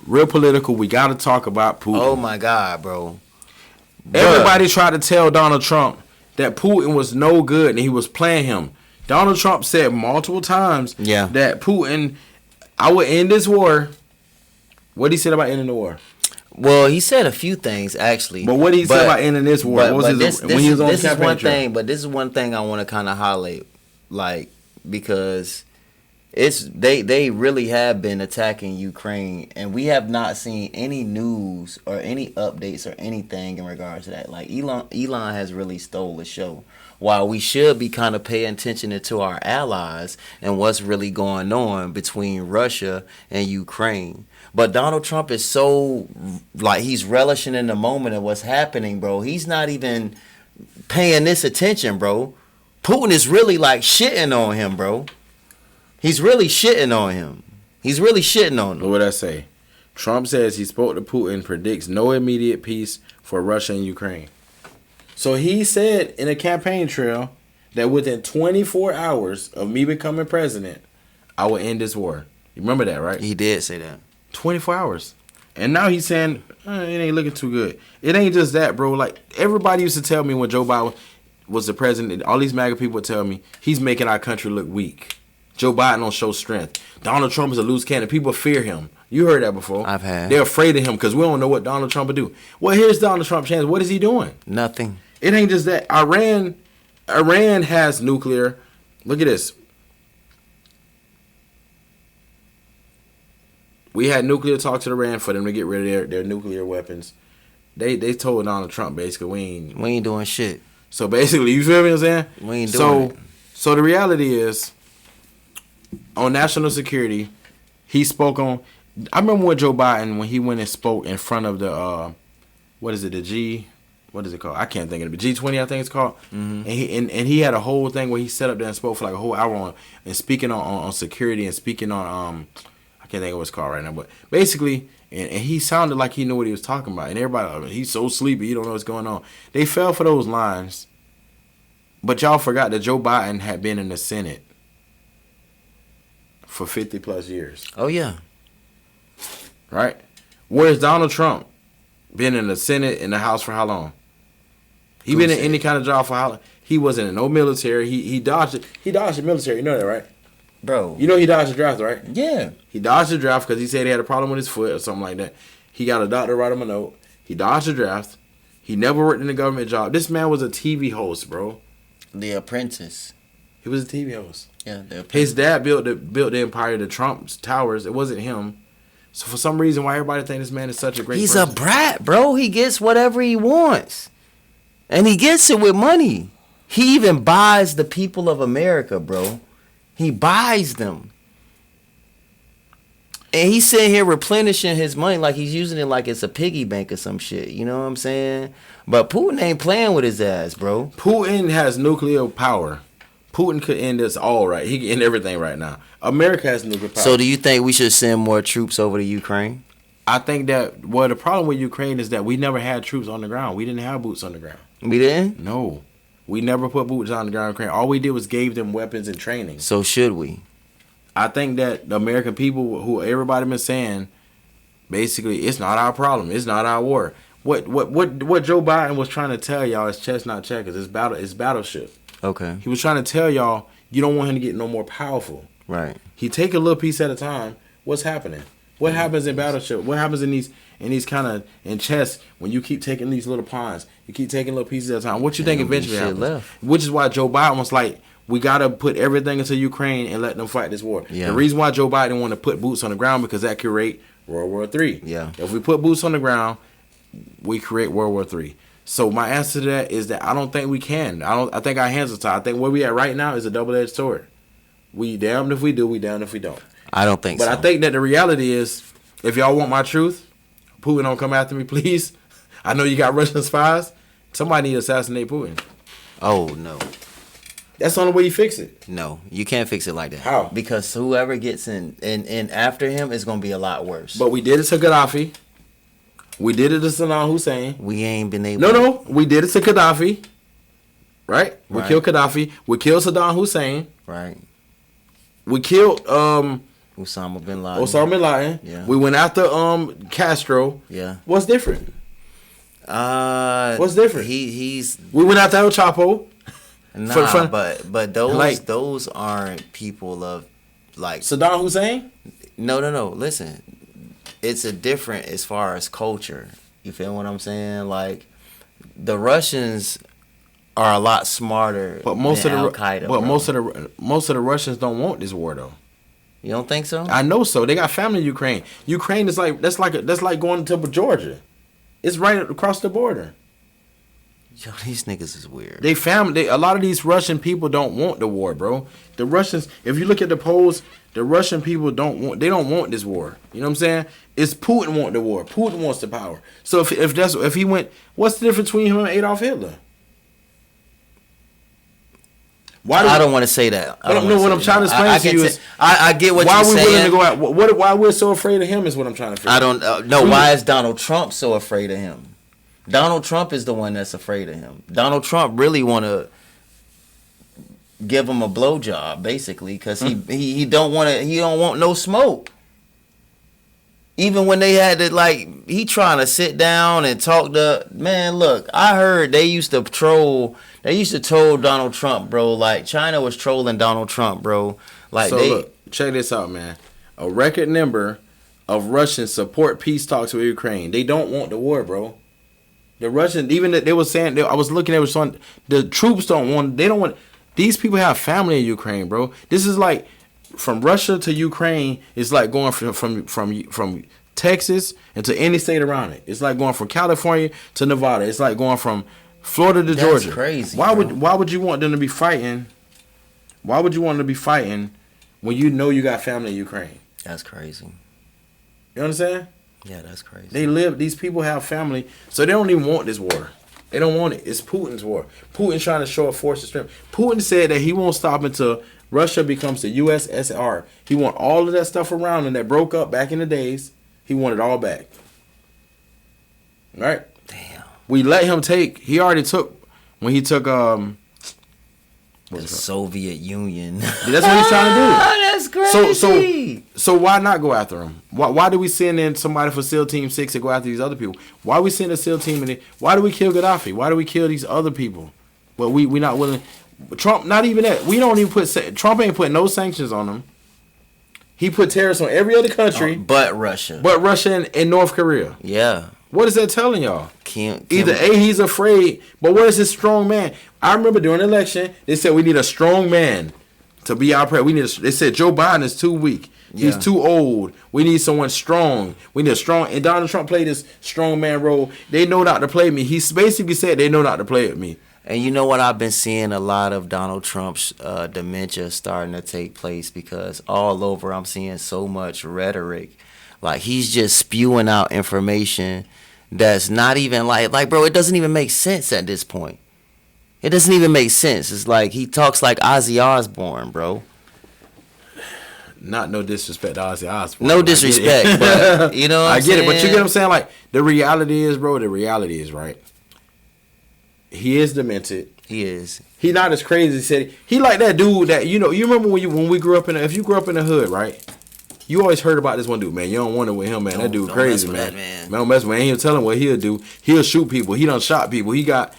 real political. We got to talk about Putin. Oh my God, bro. Everybody tried to tell Donald Trump that Putin was no good and he was playing him. Donald Trump said multiple times that Putin, I would end this war. What did he say about ending the war? Well, he said a few things actually. But what did he say about ending this war? This is one thing I want to kind of highlight, like, because they really have been attacking Ukraine, and we have not seen any news or any updates or anything in regards to that. Like Elon has really stole the show. While we should be kind of paying attention to our allies and what's really going on between Russia and Ukraine. But Donald Trump is so, like, he's relishing in the moment of what's happening, bro. He's not even paying this attention, bro. Putin is really, like, shitting on him, bro. He's really shitting on him. He's really shitting on him. What did I say? Trump says he spoke to Putin, predicts no immediate peace for Russia and Ukraine. So he said in a campaign trail that within 24 hours of me becoming president, I will end this war. You remember that, right? He did say that. 24 hours. And now he's saying, it ain't looking too good. It ain't just that, bro. Like, everybody used to tell me when Joe Biden was the president, all these MAGA people would tell me, he's making our country look weak. Joe Biden don't show strength. Donald Trump is a loose cannon. People fear him. You heard that before. I've had. They're afraid of him because we don't know what Donald Trump will do. Well, here's Donald Trump's chance. What is he doing? Nothing. It ain't just that. Iran has nuclear. Look at this. We had nuclear talks with Iran for them to get rid of their nuclear weapons. They told Donald Trump basically we ain't doing shit. So basically, you feel me? What I'm saying? We ain't doing it. So the reality is, on national security, he spoke on. I remember when Joe Biden, when he went and spoke in front of the what is it called? I can't think of it. G20, I think it's called. Mm-hmm. And he had a whole thing where he set up there and spoke for like a whole hour and speaking on security and speaking on I can't think of what it's called right now, but basically, and he sounded like he knew what he was talking about. And everybody, he's so sleepy, you don't know what's going on. They fell for those lines, but y'all forgot that Joe Biden had been in the Senate for 50 plus years. Oh yeah, right. Whereas Donald Trump been in the Senate and the House for how long? He been in any kind of job for how long? He wasn't in no military. He dodged it. He dodged the military. You know that, right? Bro. You know he dodged the draft, right? Yeah. He dodged the draft because he said he had a problem with his foot or something like that. He got a doctor to write him a note. He dodged the draft. He never worked in a government job. This man was a TV host, bro. The Apprentice. He was a TV host. Yeah, The Apprentice. His dad built the empire, the Trump Towers. It wasn't him. So for some reason, why everybody think this man is such a great person? He's a brat, bro. He gets whatever he wants. And he gets it with money. He even buys the people of America, bro. He buys them. And he's sitting here replenishing his money like he's using it like it's a piggy bank or some shit. You know what I'm saying? But Putin ain't playing with his ass, bro. Putin has nuclear power. Putin could end this all right. He can end everything right now. America has nuclear power. So do you think we should send more troops over to Ukraine? I think that, the problem with Ukraine is that we never had troops on the ground. We didn't have boots on the ground. We didn't? No. We never put boots on the ground in Ukraine. All we did was gave them weapons and training. So should we? I think that the American people, who everybody been saying, basically, it's not our problem. It's not our war. What Joe Biden was trying to tell y'all is chess, not checkers. It's battleship. Okay. He was trying to tell y'all you don't want him to get no more powerful. Right. He take a little piece at a time. What's happening? What happens in battleship? What happens in these kind of in chess when you keep taking these little pawns? You keep taking little pieces at a time. What you think eventually happens? Left. Which is why Joe Biden was like, we gotta put everything into Ukraine and let them fight this war. Yeah. The reason why Joe Biden want to put boots on the ground because that could create World War III. Yeah. If we put boots on the ground, we create World War III. So my answer to that is that I don't think we can. I think our hands are tied. I think where we at right now is a double-edged sword. We damned if we do, we damned if we don't. I don't think so. But I think that the reality is, if y'all want my truth, Putin don't come after me, please. I know you got Russian spies. Somebody need to assassinate Putin. Oh, no. That's the only way you fix it. No, you can't fix it like that. How? Because whoever gets in after him is going to be a lot worse. But we did it to Gaddafi. We did it to Saddam Hussein. We ain't been able No, we did it to Gaddafi. Right? We Right. killed Gaddafi. We killed Saddam Hussein. Right. We killed Osama bin Laden. Osama bin Laden. Yeah. We went after Castro. Yeah. What's different? What's different? He's We went after El Chapo. Nah, but those aren't people of like Saddam Hussein. No. Listen, it's a different as far as culture. You feel what I'm saying? Like the Russians are a lot smarter. But most than of the Al-Qaeda, but bro. most of the Russians don't want this war though. You don't think so? I know so. They got family in Ukraine. Ukraine is that's like going to Georgia. It's right across the border. Yo, these niggas is weird. A lot of these Russian people don't want the war, bro. The Russians, if you look at the polls, the Russian people don't want this war. You know what I'm saying? It's Putin want the war. Putin wants the power. So if he went, what's the difference between him and Adolf Hitler? I don't want to say that. What I'm trying to explain to you is I get what you're saying. Why we willing to go out? Why we're so afraid of him is what I'm trying to figure out. I don't know. Why is Donald Trump so afraid of him? Donald Trump is the one that's afraid of him. Donald Trump really want to give him a blowjob, basically, because he don't want no smoke. Even when they had to he trying to sit down and talk to man. Look, I heard they used to troll Donald Trump, bro. Like China was trolling Donald Trump, bro. Look, check this out, man. A record number of Russians support peace talks with Ukraine. They don't want the war, bro. The Russians, even they were saying, I was looking at it, saying the troops don't want. They don't want. These people have family in Ukraine, bro. This is like from Russia to Ukraine. It's like going from Texas into any state around it. It's like going from California to Nevada. It's like going from Florida to Georgia. That's crazy. Why would you want them to be fighting? Why would you want them to be fighting when you know you got family in Ukraine? That's crazy. You understand? Yeah, that's crazy. These people have family, so they don't even want this war. They don't want it. It's Putin's war. Putin's trying to show a force of strength. Putin said that he won't stop until Russia becomes the USSR. He want all of that stuff around him that broke up back in the days. He want it all back. Right? Damn. We let him take. He already took when he took the Soviet Union. That's what he's trying to do. That's crazy. So why not go after him? Why do we send in somebody for SEAL Team 6 to go after these other people? Why we send a SEAL team in? Why do we kill Gaddafi? Why do we kill these other people? But we not willing. Trump, not even that. We don't even Trump ain't put no sanctions on them. He put tariffs on every other country. But Russia. But Russia and North Korea. Yeah. What is that telling y'all? Kim. Either A, he's afraid, but what is this strong man? I remember during the election, they said we need a strong man to be our president. They said Joe Biden is too weak. He's too old. We need someone strong. We need a strong. And Donald Trump played this strong man role. They know not to play me. He basically said they know not to play with me. And you know what? I've been seeing a lot of Donald Trump's dementia starting to take place because all over I'm seeing so much rhetoric. Like he's just spewing out information that's not even like bro, it doesn't even make sense at this point. It doesn't even make sense. It's like he talks like Ozzy Osbourne, bro. Not no disrespect to Ozzy Osbourne. No disrespect, but you know what I I'm get saying? it, but you get what I'm saying? Like the reality is, bro, right. He is demented. He is. He not as crazy as he said. He like that dude that you remember when we grew up if you grew up in the hood, right? You always heard about this one dude, man. You don't want to with him, man. That dude crazy, man. Man, don't mess with him. He'll tell him what he'll do. He'll shoot people. He done shot people. He got.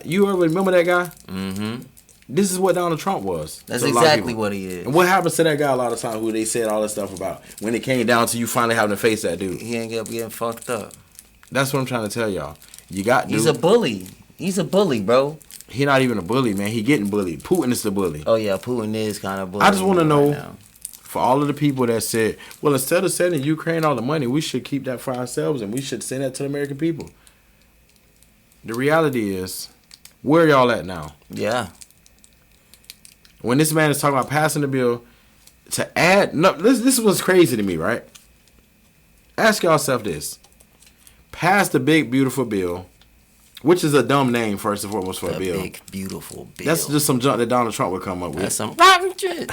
You ever remember that guy? Mm-hmm. This is what Donald Trump was. That's exactly what he is. And what happens to that guy a lot of times who they said all this stuff about when it came down to you finally having to face that dude? He ain't getting fucked up. That's what I'm trying to tell y'all. You got dude. He's a bully. He's a bully, bro. He not even a bully, man. He getting bullied. Putin is the bully. Oh, yeah. Putin is kind of bully. I just want to know, for all of the people that said, well, instead of sending Ukraine all the money, we should keep that for ourselves and we should send that to the American people. The reality is, where y'all at now? Yeah. When this man is talking about passing the bill to add, no, this was crazy to me, right? Ask yourself this. Pass the big, beautiful bill, which is a dumb name, first and foremost, for a bill. Big, beautiful bill. That's just some junk that Donald Trump would come up with. That's some rotten shit.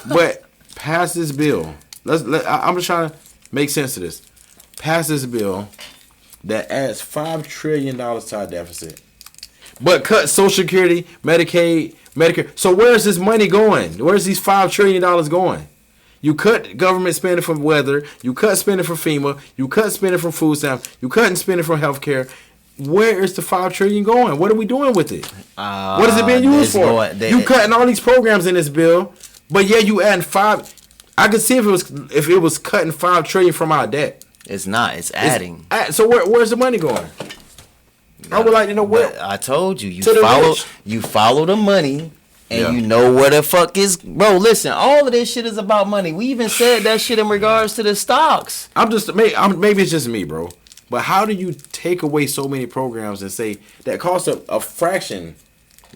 But pass this bill. I'm just trying to make sense of this. Pass this bill that adds $5 trillion to our deficit. But cut Social Security, Medicaid, Medicare. So where's this money going? Where's these $5 trillion going? You cut government spending from weather. You cut spending from FEMA. You cut spending from food stamps. You cutting spending from healthcare. Where is the $5 trillion going? What are we doing with it? What is it being used for? You cutting all these programs in this bill, but yeah, you adding $5. I could see if it was cutting $5 trillion from our debt. It's not. It's adding. So where's the money going? I would like to know where. I told you. You follow the money. And you know where the fuck is, bro. Listen, all of this shit is about money. We even said that shit in regards to the stocks. Maybe it's just me, bro. But how do you take away so many programs and say that costs a fraction?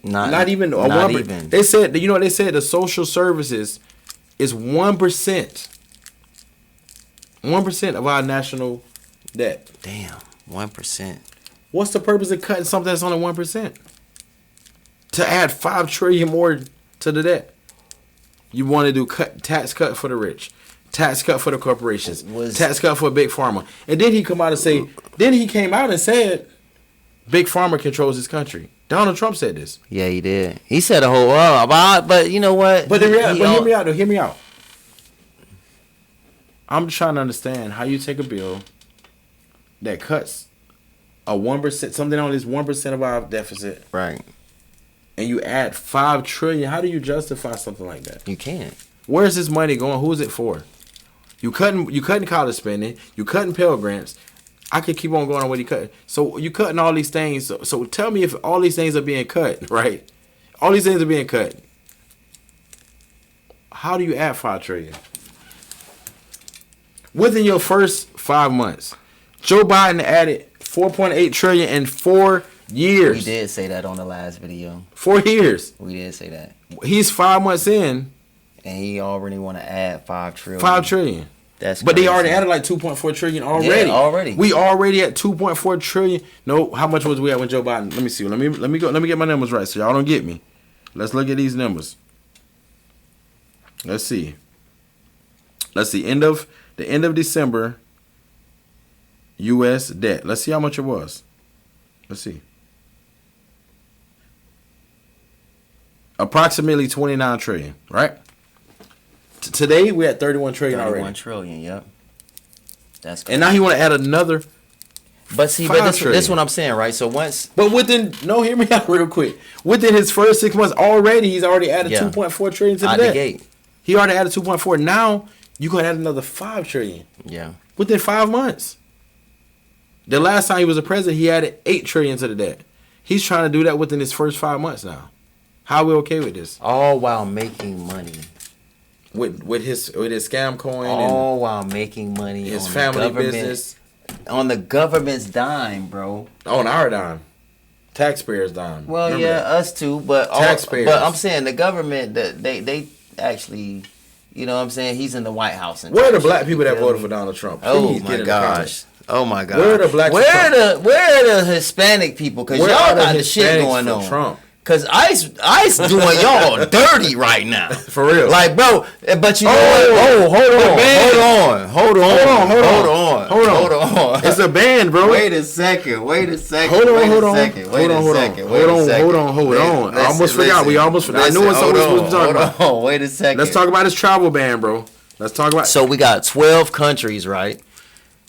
Not even a 1%. They said, you know what they said? The social services is 1%. 1% of our national debt. Damn, 1%. What's the purpose of cutting something that's only 1%? To add $5 trillion more to the debt. You want to do tax cut for the rich, tax cut for the corporations, tax cut for big pharma. And then he came out and said, big pharma controls this country. Donald Trump said this. Yeah, he did. He said a whole lot, but you know what? But hear me out. I'm trying to understand how you take a bill that cuts a 1%, something on this 1% of our deficit. Right. And you add $5 trillion. How do you justify something like that? You can't. Where's this money going? Who is it for? You cutting college spending. You cutting Pell Grants. I could keep on going on what he cut. So you cutting all these things. So tell me if all these things are being cut, right? All these things are being cut. How do you add $5 trillion? Within your first 5 months, Joe Biden added $4.8 trillion in 4 years. We did say that on the last video. 4 years. We did say that. He's 5 months in. And he already want to add $5 trillion. $5 trillion. That's but crazy. They already added like $2.4 trillion already. Yeah, already. We already at $2.4 trillion. No, how much was we at when Joe Biden? Let me see. Let me get my numbers right so y'all don't get me. Let's look at these numbers. Let's see. The end of December US debt. Let's see how much it was. Let's see. Approximately 29 trillion, right? Today we're at 31 trillion already. 31 trillion, yep. That's crazy. And now he want to add another. But see, this is what I'm saying, right? So once, hear me out real quick. Within his first 6 months he's already added 2.4 trillion to the debt. Gate. He already added 2.4. Now you gonna add another 5 trillion. Yeah. Within 5 months. The last time he was a president, he added 8 trillion to the debt. He's trying to do that within his first 5 months now. How are we okay with this? All while making money. With his scam coin. All while making money. His family business. On the government's dime, bro. On our dime. Taxpayers' dime. Well, remember that? Us too, but taxpayers. But I'm saying the government, they actually, you know what I'm saying? He's in the White House. Where are the black people that voted for Donald Trump? Please my gosh. Oh my God. Where are the black people? Where are the Hispanic people? Because y'all got the shit going on. Trump? Cause Ice doing y'all dirty right now. For real. Like, bro, but you know what? Hold on. It's a band, bro. Wait a second. Hold on. I almost forgot. I knew it's what we was talking about. Wait a second. Let's talk about his travel ban, bro. Let's talk about. So we got 12 countries, right?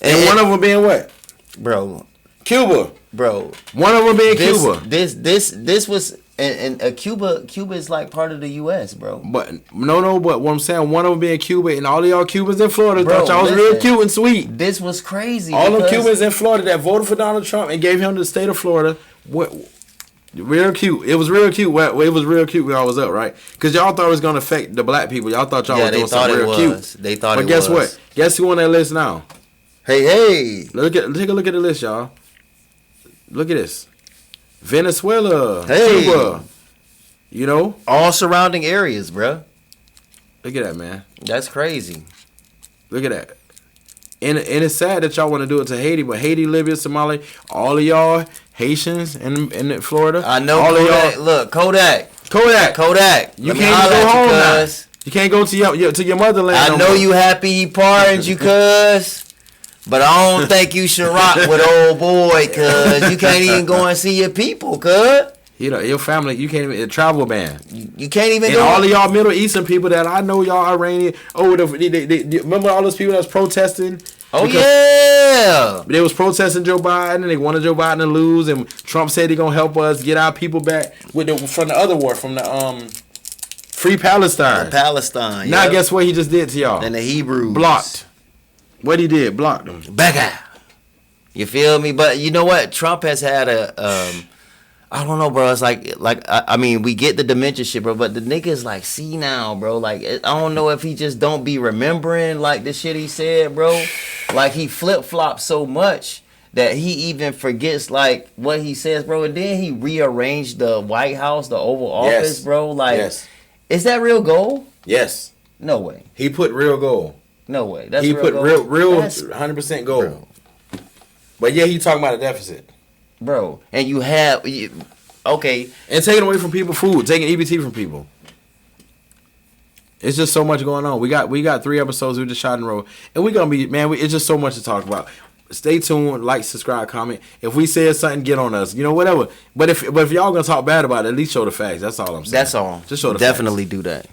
And one of them being what? Bro. Cuba. Bro, one of them being Cuba. This was and Cuba is like part of the U.S., bro. But but what I'm saying, one of them being Cuba, and all of y'all Cubans in Florida thought y'all was real cute and sweet. This was crazy. All them Cubans in Florida that voted for Donald Trump and gave him the state of Florida, real cute. It was real cute. Well, it was real cute when I was up, right? Because y'all thought it was gonna affect the black people. Y'all thought y'all was doing something real cute. They thought. But guess what? Guess who on that list now? Hey. Take a look at the list, y'all. Look at this. Venezuela, hey. Cuba, you know? All surrounding areas, bro. Look at that, man. That's crazy. Look at that. And it's sad that y'all want to do it to Haiti, but Haiti, Libya, Somalia, all of y'all Haitians in Florida. I know all Kodak. Of y'all, look, Kodak. You can't go home now. You can't go to your motherland. I know you happy he pardoned you, cuz. But I don't think you should rock with old boy, cuz you can't even go and see your people, cuz. Your family, you can't even travel ban. You can't even. And all of y'all Middle Eastern people that I know, y'all Iranian. Oh, remember all those people that was protesting? Oh yeah, they was protesting Joe Biden, and they wanted Joe Biden to lose. And Trump said he gonna help us get our people back from the other war, from the Free Palestine. Palestine. Now guess what he just did to y'all? And the Hebrews blocked. What he did? Blocked them. Back out. You feel me? But you know what? Trump has had I don't know, bro. It's I mean, we get the dementia shit, bro, but the nigga's like, see now, bro. Like, I don't know if he just don't be remembering like the shit he said, bro. Like, he flip flops so much that he even forgets like what he says, bro. And then he rearranged the White House, the Oval Office, bro. Like, is that real gold? Yes. No way. He put real gold. No way. That's he real put gold. real 100% gold. Bro. But yeah, he talking about a deficit. Bro, and you have okay, and taking away from people food, taking EBT from people. It's just so much going on. We got 3 episodes we just shot in a row, and we're gonna be it's just so much to talk about. Stay tuned, like, subscribe, comment. If we said something, get on us. Whatever. But if y'all gonna talk bad about it, at least show the facts. That's all I'm saying. That's all. Just show the Definitely facts. Do that.